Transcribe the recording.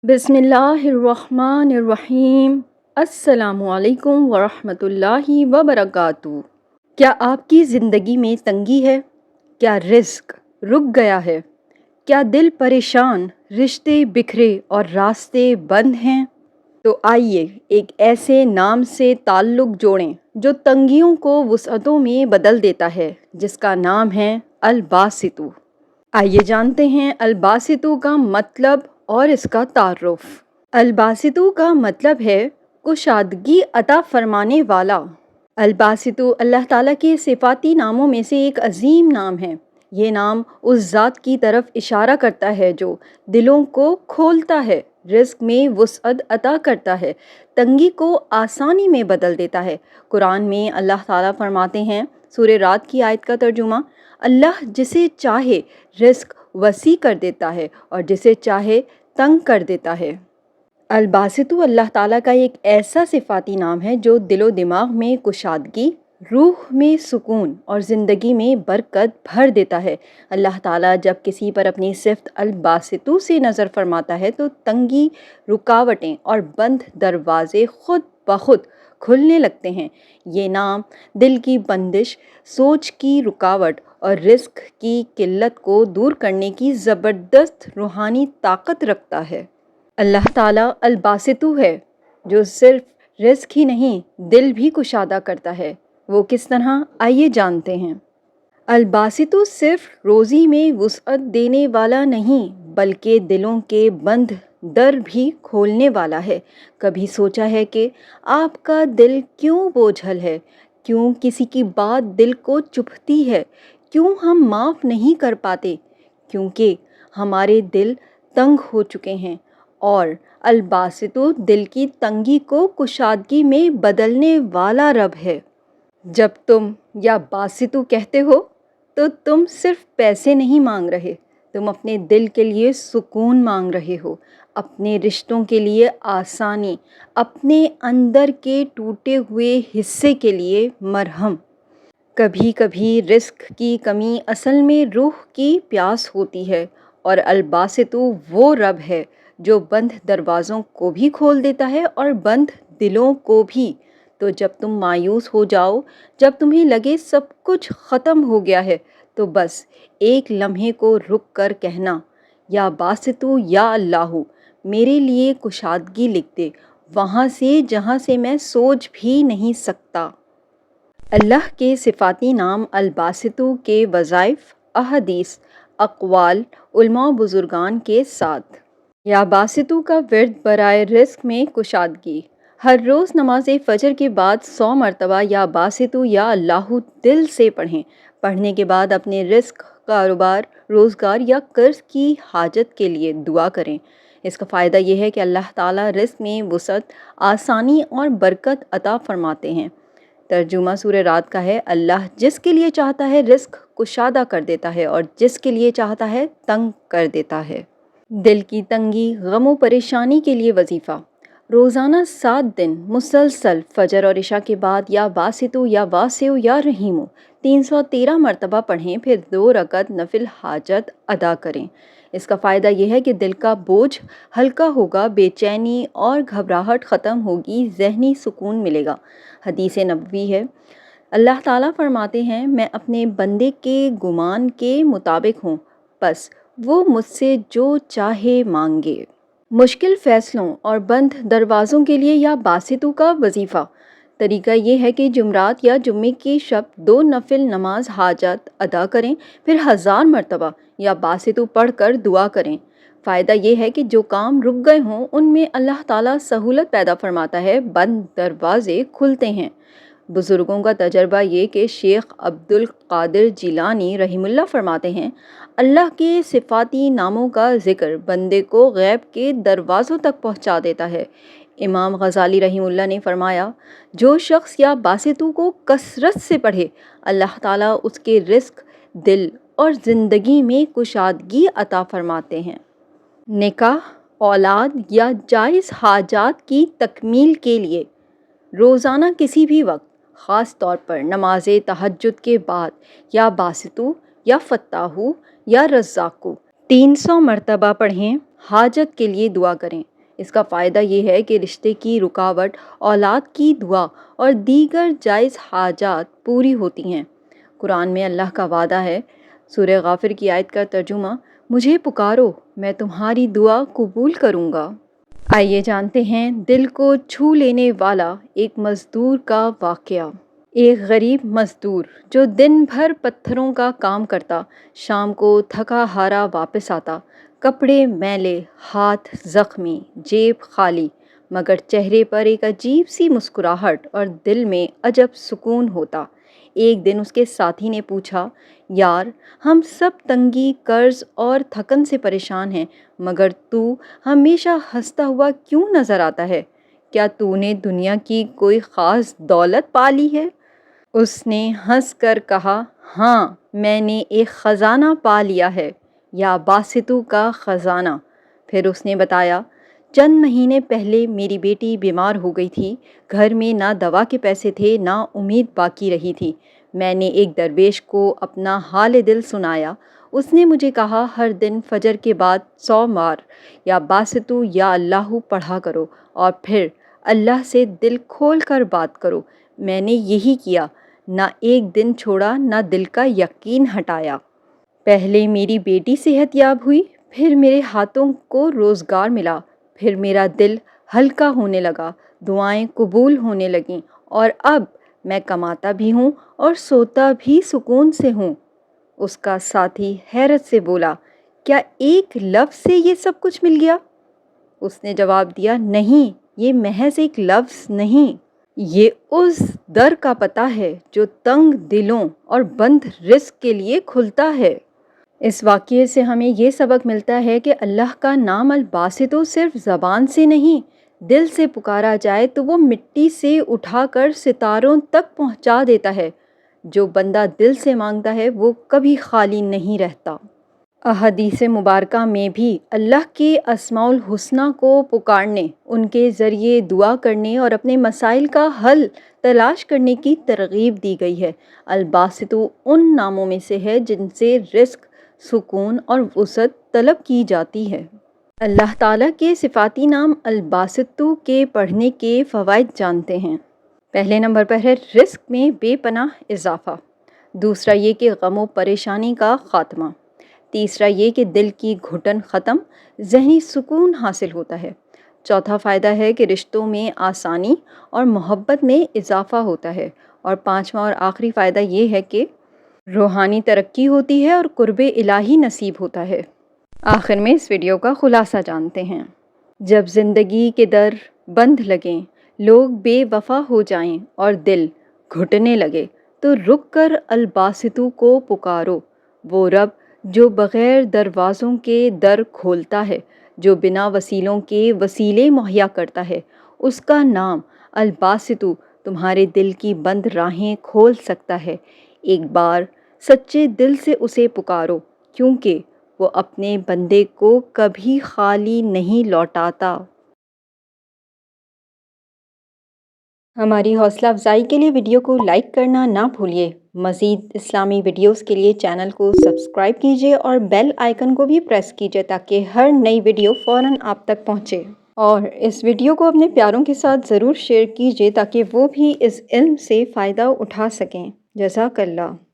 بسم اللہ الرحمن الرحیم۔ السلام علیکم ورحمۃ اللہ وبرکاتہ۔ کیا آپ کی زندگی میں تنگی ہے؟ کیا رزق رک گیا ہے؟ کیا دل پریشان، رشتے بکھرے اور راستے بند ہیں؟ تو آئیے ایک ایسے نام سے تعلق جوڑیں جو تنگیوں کو وسعتوں میں بدل دیتا ہے، جس کا نام ہے الباسطو۔ آئیے جانتے ہیں الباسطو کا مطلب اور اس کا تعارف۔ الباسطو کا مطلب ہے کشادگی عطا فرمانے والا۔ الباسطو اللہ تعالیٰ کے صفاتی ناموں میں سے ایک عظیم نام ہے۔ یہ نام اس ذات کی طرف اشارہ کرتا ہے جو دلوں کو کھولتا ہے، رزق میں وسعت عطا کرتا ہے، تنگی کو آسانی میں بدل دیتا ہے۔ قرآن میں اللہ تعالیٰ فرماتے ہیں، سورہ رعد کی آیت کا ترجمہ، اللہ جسے چاہے رزق وسیع کر دیتا ہے اور جسے چاہے تنگ کر دیتا ہے۔ الباسطو اللہ تعالیٰ کا ایک ایسا صفاتی نام ہے جو دل و دماغ میں کشادگی، روح میں سکون اور زندگی میں برکت بھر دیتا ہے۔ اللہ تعالیٰ جب کسی پر اپنی صفت الباسطو سے نظر فرماتا ہے تو تنگی، رکاوٹیں اور بند دروازے خود بخود کھلنے لگتے ہیں۔ یہ نام دل کی بندش، سوچ کی رکاوٹ اور رزق کی قلت کو دور کرنے کی زبردست روحانی طاقت رکھتا ہے۔ اللہ تعالیٰ الباسطو ہے جو صرف رزق ہی نہیں، دل بھی کشادہ کرتا ہے۔ وہ کس طرح؟ آئیے جانتے ہیں۔ الباسطو صرف روزی میں وسعت دینے والا نہیں بلکہ دلوں کے بند در بھی کھولنے والا ہے۔ کبھی سوچا ہے کہ آپ کا دل کیوں بوجھل ہے؟ کیوں کسی کی بات دل کو چبھتی ہے؟ کیوں ہم معاف نہیں کر پاتے؟ کیونکہ ہمارے دل تنگ ہو چکے ہیں، اور الباسطو دل کی تنگی کو کشادگی میں بدلنے والا رب ہے۔ جب تم یا باسطو کہتے ہو تو تم صرف پیسے نہیں مانگ رہے، تم اپنے دل کے لیے سکون مانگ رہے ہو، اپنے رشتوں کے لیے آسانی، اپنے اندر کے ٹوٹے ہوئے حصے کے لیے مرہم۔ کبھی کبھی رزق کی کمی اصل میں روح کی پیاس ہوتی ہے، اور الباسطو وہ رب ہے جو بند دروازوں کو بھی کھول دیتا ہے اور بند دلوں کو بھی۔ تو جب تم مایوس ہو جاؤ، جب تمہیں لگے سب کچھ ختم ہو گیا ہے، تو بس ایک لمحے کو رک کر کہنا، یا باسطو یا اللہ، میرے لیے کشادگی لکھ دے وہاں سے جہاں سے میں سوچ بھی نہیں سکتا۔ اللہ کے صفاتی نام الباسطو کے وظائف، احادیث، اقوال علماء و بزرگان کے ساتھ۔ یا باسطو کا ورد برائے رزق میں کشادگی۔ ہر روز نماز فجر کے بعد 100 مرتبہ یا باسطو یا اللہ دل سے پڑھیں۔ پڑھنے کے بعد اپنے رزق، کاروبار، روزگار یا قرض کی حاجت کے لیے دعا کریں۔ اس کا فائدہ یہ ہے کہ اللہ تعالیٰ رزق میں وسعت، آسانی اور برکت عطا فرماتے ہیں۔ ترجمہ سورہ رعد کا ہے، اللہ جس کے لیے چاہتا ہے رزق کشادہ کر دیتا ہے اور جس کے لیے چاہتا ہے تنگ کر دیتا ہے۔ دل کی تنگی، غم و پریشانی کے لیے وظیفہ۔ روزانہ 7 دن مسلسل فجر اور عشاء کے بعد یا باسطو یا واسع یا رحیم 313 مرتبہ پڑھیں، پھر 2 رکعت نفل حاجت ادا کریں۔ اس کا فائدہ یہ ہے کہ دل کا بوجھ ہلکا ہوگا، بے چینی اور گھبراہٹ ختم ہوگی، ذہنی سکون ملے گا۔ حدیث نبوی ہے، اللہ تعالیٰ فرماتے ہیں، میں اپنے بندے کے گمان کے مطابق ہوں، بس وہ مجھ سے جو چاہے مانگے۔ مشکل فیصلوں اور بند دروازوں کے لیے یا باسطو کا وظیفہ۔ طریقہ یہ ہے کہ جمعرات یا جمعے کی شب 2 نفل نماز حاجت ادا کریں، پھر 1000 مرتبہ یا باسطو پڑھ کر دعا کریں۔ فائدہ یہ ہے کہ جو کام رک گئے ہوں ان میں اللہ تعالیٰ سہولت پیدا فرماتا ہے، بند دروازے کھلتے ہیں۔ بزرگوں کا تجربہ یہ کہ شیخ عبد القادر جیلانی رحمہ اللہ فرماتے ہیں، اللہ کے صفاتی ناموں کا ذکر بندے کو غیب کے دروازوں تک پہنچا دیتا ہے۔ امام غزالی رحمہ اللہ نے فرمایا، جو شخص یا باسطو کو کثرت سے پڑھے، اللہ تعالیٰ اس کے رزق، دل اور زندگی میں کشادگی عطا فرماتے ہیں۔ نکاح، اولاد یا جائز حاجات کی تکمیل کے لیے روزانہ کسی بھی وقت، خاص طور پر نماز تہجد کے بعد، یا باسطو یا فتاحو یا رزاقو 300 مرتبہ پڑھیں۔ حاجت کے لیے دعا کریں۔ اس کا فائدہ یہ ہے کہ رشتے کی رکاوٹ، اولاد کی دعا اور دیگر جائز حاجات پوری ہوتی ہیں۔ قرآن میں اللہ کا وعدہ ہے، سورہ غافر کی آیت کا ترجمہ، مجھے پکارو میں تمہاری دعا قبول کروں گا۔ آئیے جانتے ہیں دل کو چھو لینے والا ایک مزدور کا واقعہ۔ ایک غریب مزدور جو دن بھر پتھروں کا کام کرتا، شام کو تھکا ہارا واپس آتا، کپڑے میلے، ہاتھ زخمی، جیب خالی، مگر چہرے پر ایک عجیب سی مسکراہٹ اور دل میں عجب سکون ہوتا۔ ایک دن اس کے ساتھی نے پوچھا، یار ہم سب تنگی، قرض اور تھکن سے پریشان ہیں، مگر تو ہمیشہ ہنستا ہوا کیوں نظر آتا ہے؟ کیا تو نے دنیا کی کوئی خاص دولت پا لی ہے؟ اس نے ہنس کر کہا، ہاں میں نے ایک خزانہ پا لیا ہے، یا باسطو کا خزانہ۔ پھر اس نے بتایا، چند مہینے پہلے میری بیٹی بیمار ہو گئی تھی، گھر میں نہ دوا کے پیسے تھے نہ امید باقی رہی تھی۔ میں نے ایک درویش کو اپنا حال دل سنایا، اس نے مجھے کہا ہر دن فجر کے بعد 100 بار یا باسطو یا اللہ پڑھا کرو اور پھر اللہ سے دل کھول کر بات کرو۔ میں نے یہی کیا، نہ ایک دن چھوڑا، نہ دل کا یقین ہٹایا۔ پہلے میری بیٹی صحت یاب ہوئی، پھر میرے ہاتھوں کو روزگار ملا، پھر میرا دل ہلکا ہونے لگا، دعائیں قبول ہونے لگیں، اور اب میں کماتا بھی ہوں اور سوتا بھی سکون سے ہوں۔ اس کا ساتھی حیرت سے بولا، کیا ایک لفظ سے یہ سب کچھ مل گیا؟ اس نے جواب دیا، نہیں، یہ محض ایک لفظ نہیں، یہ اس در کا پتہ ہے جو تنگ دلوں اور بند رزق کے لیے کھلتا ہے۔ اس واقعے سے ہمیں یہ سبق ملتا ہے کہ اللہ کا نام الباسطو صرف زبان سے نہیں، دل سے پکارا جائے تو وہ مٹی سے اٹھا کر ستاروں تک پہنچا دیتا ہے۔ جو بندہ دل سے مانگتا ہے وہ کبھی خالی نہیں رہتا۔ احادیث مبارکہ میں بھی اللہ کے اسماء الحسنی کو پکارنے، ان کے ذریعے دعا کرنے اور اپنے مسائل کا حل تلاش کرنے کی ترغیب دی گئی ہے۔ الباسطو ان ناموں میں سے ہے جن سے رزق، سکون اور وسعت طلب کی جاتی ہے۔ اللہ تعالیٰ کے صفاتی نام الباسطو کے پڑھنے کے فوائد جانتے ہیں۔ پہلے نمبر پر ہے رزق میں بے پناہ اضافہ۔ دوسرا یہ کہ غم و پریشانی کا خاتمہ۔ تیسرا یہ کہ دل کی گھٹن ختم، ذہنی سکون حاصل ہوتا ہے۔ چوتھا فائدہ ہے کہ رشتوں میں آسانی اور محبت میں اضافہ ہوتا ہے۔ اور پانچواں اور آخری فائدہ یہ ہے کہ روحانی ترقی ہوتی ہے اور قرب الہی نصیب ہوتا ہے۔ آخر میں اس ویڈیو کا خلاصہ جانتے ہیں۔ جب زندگی کے در بند لگیں، لوگ بے وفا ہو جائیں اور دل گھٹنے لگے، تو رک کر الباسطو کو پکارو، وہ رب جو بغیر دروازوں کے در کھولتا ہے، جو بنا وسیلوں کے وسیلے مہیا کرتا ہے۔ اس کا نام الباسطو تمہارے دل کی بند راہیں کھول سکتا ہے۔ ایک بار سچے دل سے اسے پکارو، کیونکہ وہ اپنے بندے کو کبھی خالی نہیں لوٹاتا۔ ہماری حوصلہ افزائی کے لیے ویڈیو کو لائک کرنا نہ بھولیے۔ مزید اسلامی ویڈیوز کے لیے چینل کو سبسکرائب کیجیے اور بیل آئیکن کو بھی پریس کیجیے تاکہ ہر نئی ویڈیو فوراً آپ تک پہنچے۔ اور اس ویڈیو کو اپنے پیاروں کے ساتھ ضرور شیئر کیجیے تاکہ وہ بھی اس علم سے فائدہ اٹھا سکیں۔ جزاک اللہ۔